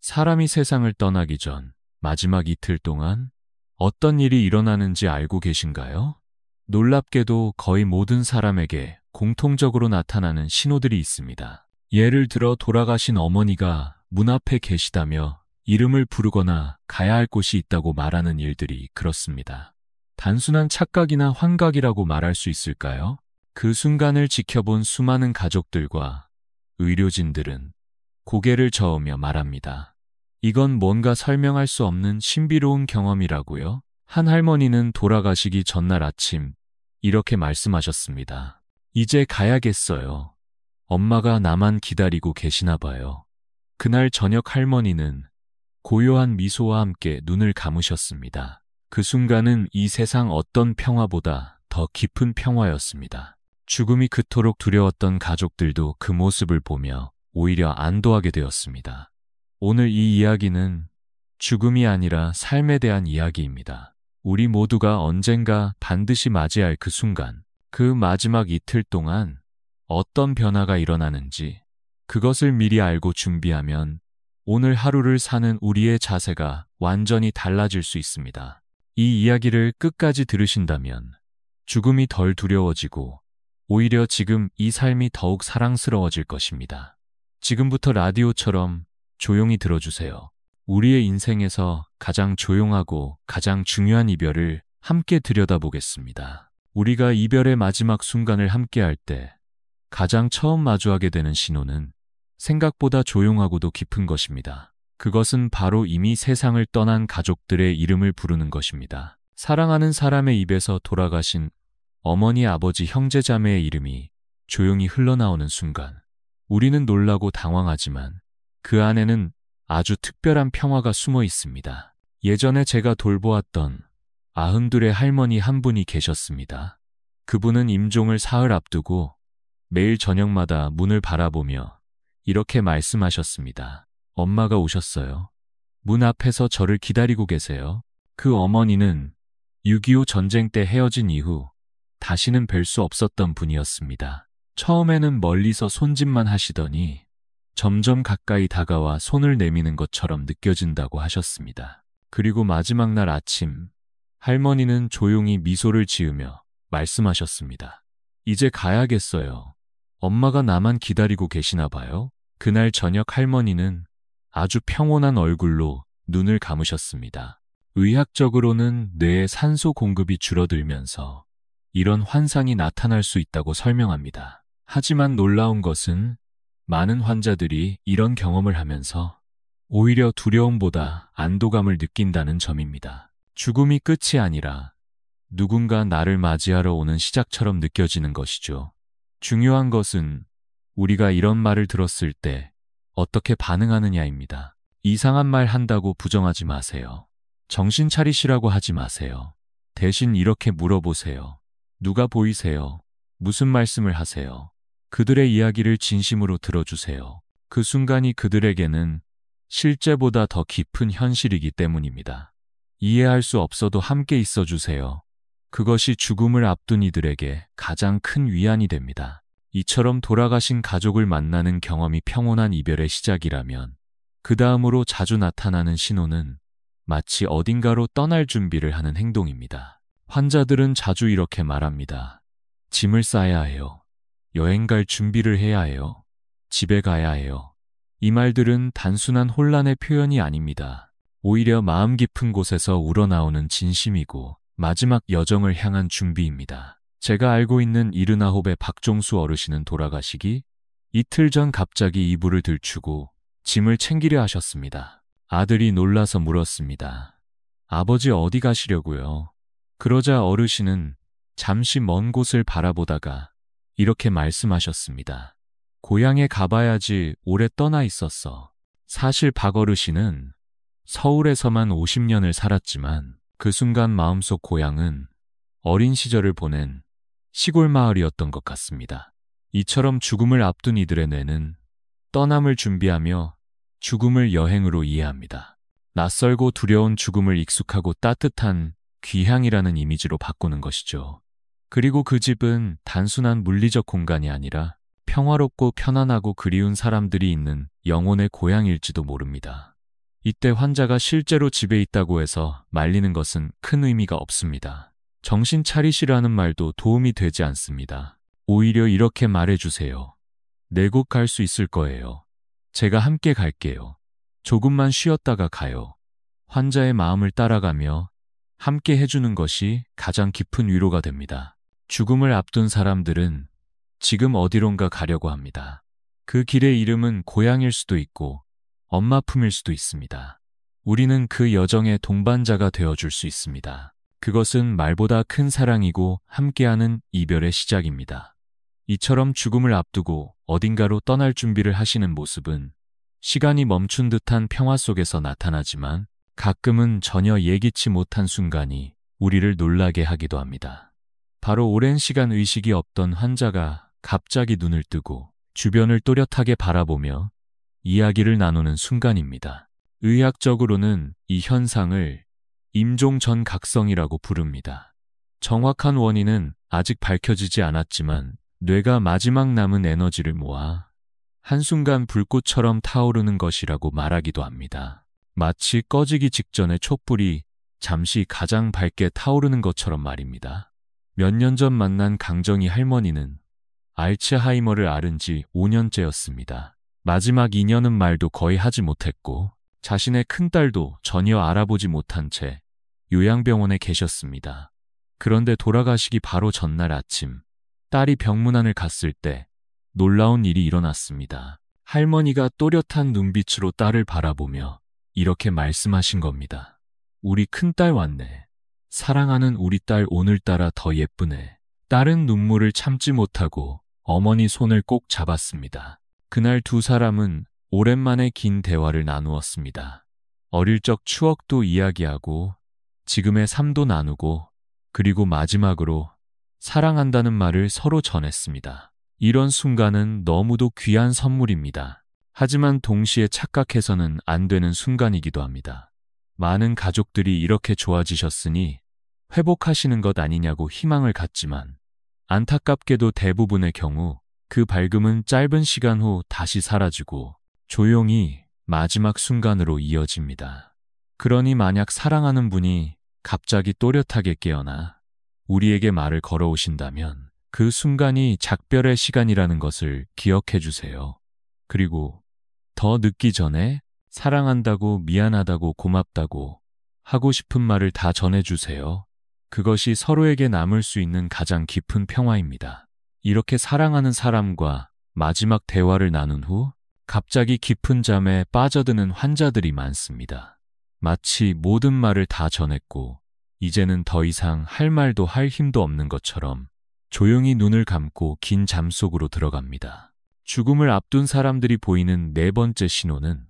사람이 세상을 떠나기 전 마지막 이틀 동안 어떤 일이 일어나는지 알고 계신가요? 놀랍게도 거의 모든 사람에게 공통적으로 나타나는 신호들이 있습니다. 예를 들어 돌아가신 어머니가 문 앞에 계시다며 이름을 부르거나 가야 할 곳이 있다고 말하는 일들이 그렇습니다. 단순한 착각이나 환각이라고 말할 수 있을까요? 그 순간을 지켜본 수많은 가족들과 의료진들은 고개를 저으며 말합니다. 이건 뭔가 설명할 수 없는 신비로운 경험이라고요? 한 할머니는 돌아가시기 전날 아침 이렇게 말씀하셨습니다. 이제 가야겠어요. 엄마가 나만 기다리고 계시나 봐요. 그날 저녁 할머니는 고요한 미소와 함께 눈을 감으셨습니다. 그 순간은 이 세상 어떤 평화보다 더 깊은 평화였습니다. 죽음이 그토록 두려웠던 가족들도 그 모습을 보며 오히려 안도하게 되었습니다. 오늘 이 이야기는 죽음이 아니라 삶에 대한 이야기입니다. 우리 모두가 언젠가 반드시 맞이할 그 순간, 그 마지막 이틀 동안 어떤 변화가 일어나는지 그것을 미리 알고 준비하면 오늘 하루를 사는 우리의 자세가 완전히 달라질 수 있습니다. 이 이야기를 끝까지 들으신다면 죽음이 덜 두려워지고 오히려 지금 이 삶이 더욱 사랑스러워질 것입니다. 지금부터 라디오처럼 조용히 들어주세요. 우리의 인생에서 가장 조용하고 가장 중요한 이별을 함께 들여다보겠습니다. 우리가 이별의 마지막 순간을 함께할 때 가장 처음 마주하게 되는 신호는 생각보다 조용하고도 깊은 것입니다. 그것은 바로 이미 세상을 떠난 가족들의 이름을 부르는 것입니다. 사랑하는 사람의 입에서 돌아가신 어머니, 아버지, 형제, 자매의 이름이 조용히 흘러나오는 순간, 우리는 놀라고 당황하지만 그 안에는 아주 특별한 평화가 숨어 있습니다. 예전에 제가 돌보았던 92의 할머니 한 분이 계셨습니다. 그분은 임종을 사흘 앞두고 매일 저녁마다 문을 바라보며 이렇게 말씀하셨습니다. 엄마가 오셨어요. 문 앞에서 저를 기다리고 계세요. 그 어머니는 6.25 전쟁 때 헤어진 이후 다시는 뵐 수 없었던 분이었습니다. 처음에는 멀리서 손짓만 하시더니 점점 가까이 다가와 손을 내미는 것처럼 느껴진다고 하셨습니다. 그리고 마지막 날 아침, 할머니는 조용히 미소를 지으며 말씀하셨습니다. 이제 가야겠어요. 엄마가 나만 기다리고 계시나 봐요. 그날 저녁 할머니는 아주 평온한 얼굴로 눈을 감으셨습니다. 의학적으로는 뇌의 산소 공급이 줄어들면서 이런 환상이 나타날 수 있다고 설명합니다. 하지만 놀라운 것은 많은 환자들이 이런 경험을 하면서 오히려 두려움보다 안도감을 느낀다는 점입니다. 죽음이 끝이 아니라 누군가 나를 맞이하러 오는 시작처럼 느껴지는 것이죠. 중요한 것은 우리가 이런 말을 들었을 때 어떻게 반응하느냐입니다. 이상한 말 한다고 부정하지 마세요. 정신 차리시라고 하지 마세요. 대신 이렇게 물어보세요. 누가 보이세요? 무슨 말씀을 하세요? 그들의 이야기를 진심으로 들어주세요. 그 순간이 그들에게는 실제보다 더 깊은 현실이기 때문입니다. 이해할 수 없어도 함께 있어주세요. 그것이 죽음을 앞둔 이들에게 가장 큰 위안이 됩니다. 이처럼 돌아가신 가족을 만나는 경험이 평온한 이별의 시작이라면 그 다음으로 자주 나타나는 신호는 마치 어딘가로 떠날 준비를 하는 행동입니다. 환자들은 자주 이렇게 말합니다. 짐을 싸야 해요. 여행 갈 준비를 해야 해요. 집에 가야 해요. 이 말들은 단순한 혼란의 표현이 아닙니다. 오히려 마음 깊은 곳에서 우러나오는 진심이고 마지막 여정을 향한 준비입니다. 제가 알고 있는 79의 박종수 어르신은 돌아가시기 이틀 전 갑자기 이불을 들추고 짐을 챙기려 하셨습니다. 아들이 놀라서 물었습니다. 아버지 어디 가시려고요? 그러자 어르신은 잠시 먼 곳을 바라보다가 이렇게 말씀하셨습니다. 고향에 가봐야지 오래 떠나 있었어. 사실 박 어르신은 서울에서만 50년을 살았지만 그 순간 마음속 고향은 어린 시절을 보낸 시골 마을이었던 것 같습니다. 이처럼 죽음을 앞둔 이들의 뇌는 떠남을 준비하며 죽음을 여행으로 이해합니다. 낯설고 두려운 죽음을 익숙하고 따뜻한 귀향이라는 이미지로 바꾸는 것이죠. 그리고 그 집은 단순한 물리적 공간이 아니라 평화롭고 편안하고 그리운 사람들이 있는 영혼의 고향일지도 모릅니다. 이때 환자가 실제로 집에 있다고 해서 말리는 것은 큰 의미가 없습니다. 정신 차리시라는 말도 도움이 되지 않습니다. 오히려 이렇게 말해주세요. 내국 갈 수 있을 거예요. 제가 함께 갈게요. 조금만 쉬었다가 가요. 환자의 마음을 따라가며 함께 해주는 것이 가장 깊은 위로가 됩니다. 죽음을 앞둔 사람들은 지금 어디론가 가려고 합니다. 그 길의 이름은 고향일 수도 있고 엄마 품일 수도 있습니다. 우리는 그 여정의 동반자가 되어줄 수 있습니다. 그것은 말보다 큰 사랑이고 함께하는 이별의 시작입니다. 이처럼 죽음을 앞두고 어딘가로 떠날 준비를 하시는 모습은 시간이 멈춘 듯한 평화 속에서 나타나지만 가끔은 전혀 예기치 못한 순간이 우리를 놀라게 하기도 합니다. 바로 오랜 시간 의식이 없던 환자가 갑자기 눈을 뜨고 주변을 또렷하게 바라보며 이야기를 나누는 순간입니다. 의학적으로는 이 현상을 임종전각성이라고 부릅니다. 정확한 원인은 아직 밝혀지지 않았지만 뇌가 마지막 남은 에너지를 모아 한순간 불꽃처럼 타오르는 것이라고 말하기도 합니다. 마치 꺼지기 직전의 촛불이 잠시 가장 밝게 타오르는 것처럼 말입니다. 몇 년 전 만난 강정희 할머니는 알츠하이머를 앓은 지 5년째였습니다. 마지막 2년은 말도 거의 하지 못했고 자신의 큰딸도 전혀 알아보지 못한 채 요양병원에 계셨습니다. 그런데 돌아가시기 바로 전날 아침 딸이 병문안을 갔을 때 놀라운 일이 일어났습니다. 할머니가 또렷한 눈빛으로 딸을 바라보며 이렇게 말씀하신 겁니다. 우리 큰딸 왔네. 사랑하는 우리 딸 오늘따라 더 예쁘네. 딸은 눈물을 참지 못하고 어머니 손을 꼭 잡았습니다. 그날 두 사람은 오랜만에 긴 대화를 나누었습니다. 어릴 적 추억도 이야기하고 지금의 삶도 나누고 그리고 마지막으로 사랑한다는 말을 서로 전했습니다. 이런 순간은 너무도 귀한 선물입니다. 하지만 동시에 착각해서는 안 되는 순간이기도 합니다. 많은 가족들이 이렇게 좋아지셨으니 회복하시는 것 아니냐고 희망을 갖지만 안타깝게도 대부분의 경우 그 밝음은 짧은 시간 후 다시 사라지고 조용히 마지막 순간으로 이어집니다. 그러니 만약 사랑하는 분이 갑자기 또렷하게 깨어나 우리에게 말을 걸어오신다면 그 순간이 작별의 시간이라는 것을 기억해 주세요. 그리고 더 늦기 전에 사랑한다고 미안하다고 고맙다고 하고 싶은 말을 다 전해주세요. 그것이 서로에게 남을 수 있는 가장 깊은 평화입니다. 이렇게 사랑하는 사람과 마지막 대화를 나눈 후 갑자기 깊은 잠에 빠져드는 환자들이 많습니다. 마치 모든 말을 다 전했고 이제는 더 이상 할 말도 할 힘도 없는 것처럼 조용히 눈을 감고 긴 잠 속으로 들어갑니다. 죽음을 앞둔 사람들이 보이는 네 번째 신호는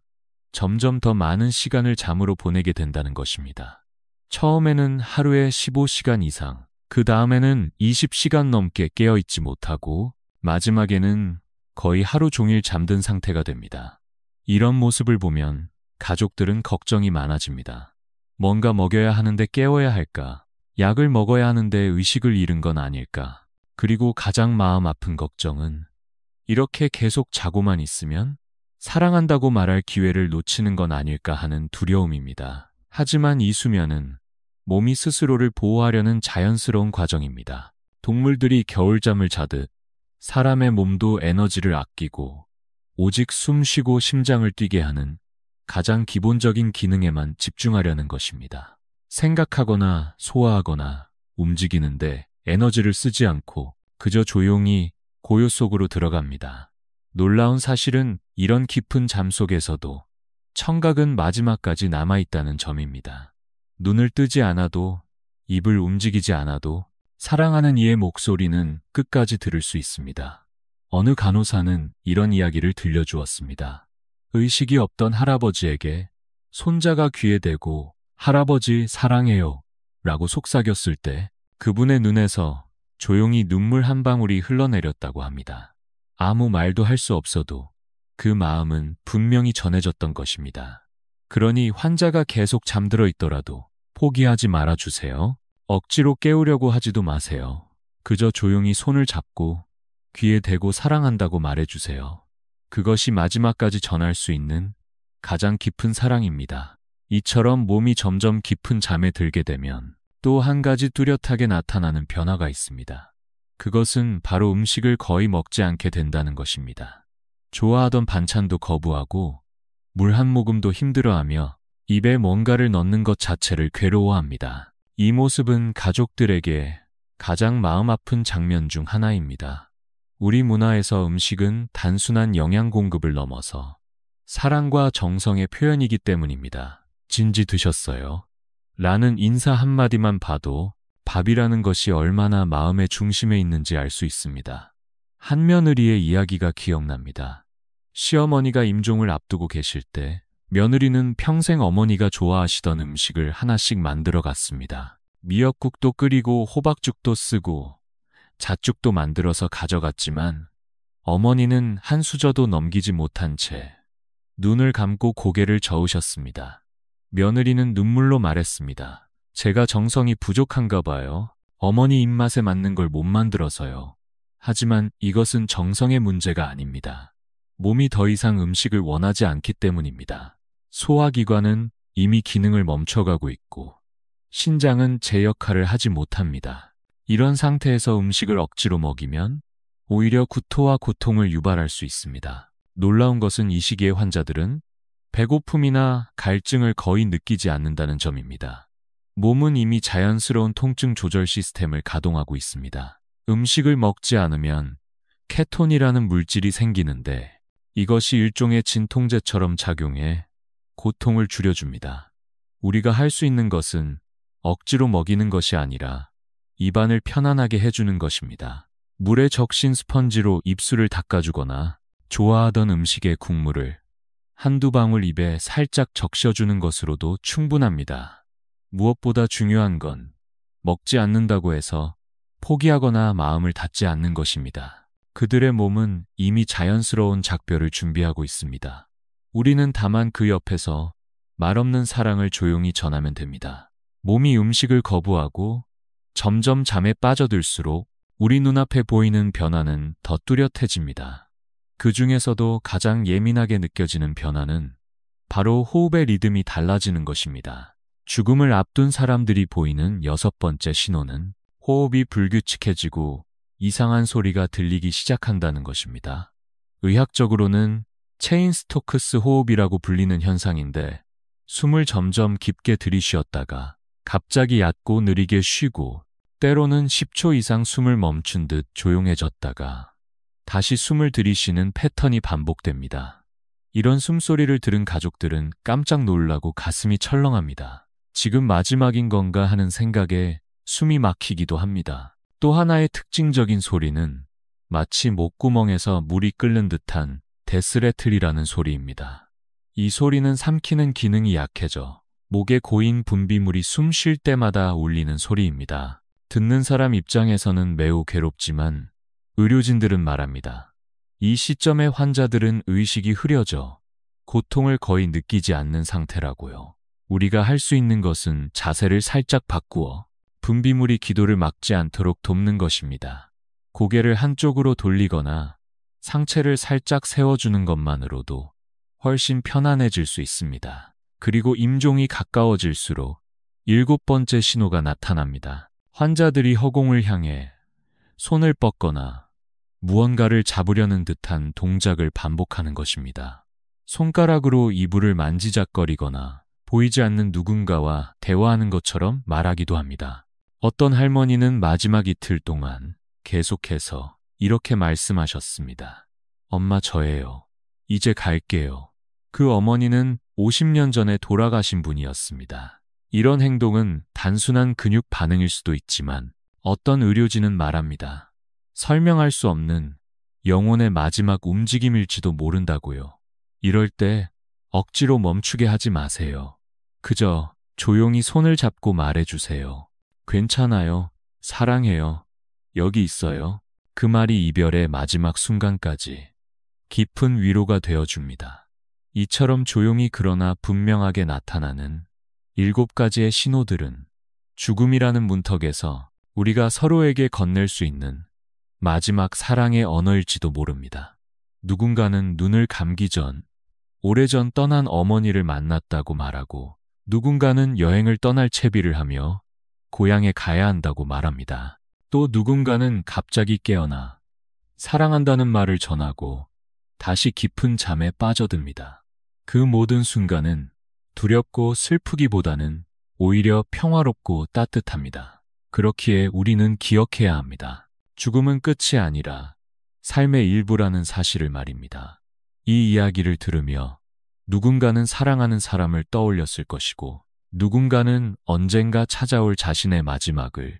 점점 더 많은 시간을 잠으로 보내게 된다는 것입니다. 처음에는 하루에 15시간 이상, 그 다음에는 20시간 넘게 깨어있지 못하고 마지막에는 거의 하루 종일 잠든 상태가 됩니다. 이런 모습을 보면 가족들은 걱정이 많아집니다. 뭔가 먹여야 하는데 깨워야 할까? 약을 먹어야 하는데 의식을 잃은 건 아닐까? 그리고 가장 마음 아픈 걱정은 이렇게 계속 자고만 있으면 사랑한다고 말할 기회를 놓치는 건 아닐까 하는 두려움입니다. 하지만 이 수면은 몸이 스스로를 보호하려는 자연스러운 과정입니다. 동물들이 겨울잠을 자듯 사람의 몸도 에너지를 아끼고 오직 숨 쉬고 심장을 뛰게 하는 가장 기본적인 기능에만 집중하려는 것입니다. 생각하거나 소화하거나 움직이는데 에너지를 쓰지 않고 그저 조용히 고요 속으로 들어갑니다. 놀라운 사실은 이런 깊은 잠 속에서도 청각은 마지막까지 남아있다는 점입니다. 눈을 뜨지 않아도 입을 움직이지 않아도 사랑하는 이의 목소리는 끝까지 들을 수 있습니다. 어느 간호사는 이런 이야기를 들려주었습니다. 의식이 없던 할아버지에게 손자가 귀에 대고 할아버지 사랑해요 라고 속삭였을 때 그분의 눈에서 조용히 눈물 한 방울이 흘러내렸다고 합니다. 아무 말도 할 수 없어도 그 마음은 분명히 전해졌던 것입니다. 그러니 환자가 계속 잠들어 있더라도 포기하지 말아주세요. 억지로 깨우려고 하지도 마세요. 그저 조용히 손을 잡고 귀에 대고 사랑한다고 말해주세요. 그것이 마지막까지 전할 수 있는 가장 깊은 사랑입니다. 이처럼 몸이 점점 깊은 잠에 들게 되면 또 한 가지 뚜렷하게 나타나는 변화가 있습니다. 그것은 바로 음식을 거의 먹지 않게 된다는 것입니다. 좋아하던 반찬도 거부하고 물 한 모금도 힘들어하며 입에 뭔가를 넣는 것 자체를 괴로워합니다. 이 모습은 가족들에게 가장 마음 아픈 장면 중 하나입니다. 우리 문화에서 음식은 단순한 영양 공급을 넘어서 사랑과 정성의 표현이기 때문입니다. 진지 드셨어요? 라는 인사 한마디만 봐도 밥이라는 것이 얼마나 마음의 중심에 있는지 알 수 있습니다. 한며느리의 이야기가 기억납니다. 시어머니가 임종을 앞두고 계실 때 며느리는 평생 어머니가 좋아하시던 음식을 하나씩 만들어 갔습니다. 미역국도 끓이고 호박죽도 쓰고 잣죽도 만들어서 가져갔지만 어머니는 한 수저도 넘기지 못한 채 눈을 감고 고개를 저으셨습니다. 며느리는 눈물로 말했습니다. 제가 정성이 부족한가 봐요. 어머니 입맛에 맞는 걸 못 만들어서요. 하지만 이것은 정성의 문제가 아닙니다. 몸이 더 이상 음식을 원하지 않기 때문입니다. 소화기관은 이미 기능을 멈춰가고 있고 신장은 제 역할을 하지 못합니다. 이런 상태에서 음식을 억지로 먹이면 오히려 구토와 고통을 유발할 수 있습니다. 놀라운 것은 이 시기의 환자들은 배고픔이나 갈증을 거의 느끼지 않는다는 점입니다. 몸은 이미 자연스러운 통증 조절 시스템을 가동하고 있습니다. 음식을 먹지 않으면 케톤이라는 물질이 생기는데 이것이 일종의 진통제처럼 작용해 고통을 줄여줍니다. 우리가 할 수 있는 것은 억지로 먹이는 것이 아니라 입안을 편안하게 해주는 것입니다. 물에 적신 스펀지로 입술을 닦아주거나 좋아하던 음식의 국물을 한두 방울 입에 살짝 적셔주는 것으로도 충분합니다. 무엇보다 중요한 건 먹지 않는다고 해서 포기하거나 마음을 닫지 않는 것입니다. 그들의 몸은 이미 자연스러운 작별을 준비하고 있습니다. 우리는 다만 그 옆에서 말없는 사랑을 조용히 전하면 됩니다. 몸이 음식을 거부하고 점점 잠에 빠져들수록 우리 눈앞에 보이는 변화는 더 뚜렷해집니다. 그 중에서도 가장 예민하게 느껴지는 변화는 바로 호흡의 리듬이 달라지는 것입니다. 죽음을 앞둔 사람들이 보이는 6번째 신호는 호흡이 불규칙해지고 이상한 소리가 들리기 시작한다는 것입니다. 의학적으로는 체인스토크스 호흡이라고 불리는 현상인데 숨을 점점 깊게 들이쉬었다가 갑자기 얕고 느리게 쉬고 때로는 10초 이상 숨을 멈춘 듯 조용해졌다가 다시 숨을 들이쉬는 패턴이 반복됩니다. 이런 숨소리를 들은 가족들은 깜짝 놀라고 가슴이 철렁합니다. 지금 마지막인 건가 하는 생각에 숨이 막히기도 합니다. 또 하나의 특징적인 소리는 마치 목구멍에서 물이 끓는 듯한 데스레틀이라는 소리입니다. 이 소리는 삼키는 기능이 약해져 목에 고인 분비물이 숨 쉴 때마다 울리는 소리입니다. 듣는 사람 입장에서는 매우 괴롭지만 의료진들은 말합니다. 이 시점에 환자들은 의식이 흐려져 고통을 거의 느끼지 않는 상태라고요. 우리가 할 수 있는 것은 자세를 살짝 바꾸어 분비물이 기도를 막지 않도록 돕는 것입니다. 고개를 한쪽으로 돌리거나 상체를 살짝 세워주는 것만으로도 훨씬 편안해질 수 있습니다. 그리고 임종이 가까워질수록 7번째 신호가 나타납니다. 환자들이 허공을 향해 손을 뻗거나 무언가를 잡으려는 듯한 동작을 반복하는 것입니다. 손가락으로 이불을 만지작거리거나 보이지 않는 누군가와 대화하는 것처럼 말하기도 합니다. 어떤 할머니는 마지막 이틀 동안 계속해서 이렇게 말씀하셨습니다. 엄마 저예요. 이제 갈게요. 그 어머니는 50년 전에 돌아가신 분이었습니다. 이런 행동은 단순한 근육 반응일 수도 있지만 어떤 의료진은 말합니다. 설명할 수 없는 영혼의 마지막 움직임일지도 모른다고요. 이럴 때 억지로 멈추게 하지 마세요. 그저 조용히 손을 잡고 말해주세요. 괜찮아요. 사랑해요. 여기 있어요. 그 말이 이별의 마지막 순간까지 깊은 위로가 되어줍니다. 이처럼 조용히 그러나 분명하게 나타나는 7가지의 신호들은 죽음이라는 문턱에서 우리가 서로에게 건넬 수 있는 마지막 사랑의 언어일지도 모릅니다. 누군가는 눈을 감기 전 오래전 떠난 어머니를 만났다고 말하고 누군가는 여행을 떠날 채비를 하며 고향에 가야 한다고 말합니다. 또 누군가는 갑자기 깨어나 사랑한다는 말을 전하고 다시 깊은 잠에 빠져듭니다. 그 모든 순간은 두렵고 슬프기보다는 오히려 평화롭고 따뜻합니다. 그렇기에 우리는 기억해야 합니다. 죽음은 끝이 아니라 삶의 일부라는 사실을 말입니다. 이 이야기를 들으며 누군가는 사랑하는 사람을 떠올렸을 것이고 누군가는 언젠가 찾아올 자신의 마지막을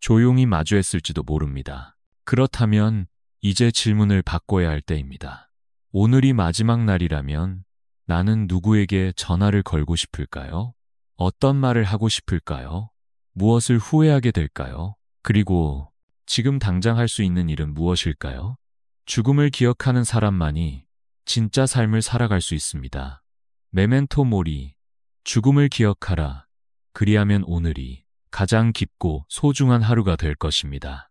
조용히 마주했을지도 모릅니다. 그렇다면 이제 질문을 바꿔야 할 때입니다. 오늘이 마지막 날이라면 나는 누구에게 전화를 걸고 싶을까요? 어떤 말을 하고 싶을까요? 무엇을 후회하게 될까요? 그리고 지금 당장 할 수 있는 일은 무엇일까요? 죽음을 기억하는 사람만이 진짜 삶을 살아갈 수 있습니다. 메멘토 모리, 죽음을 기억하라. 그리하면 오늘이 가장 깊고 소중한 하루가 될 것입니다.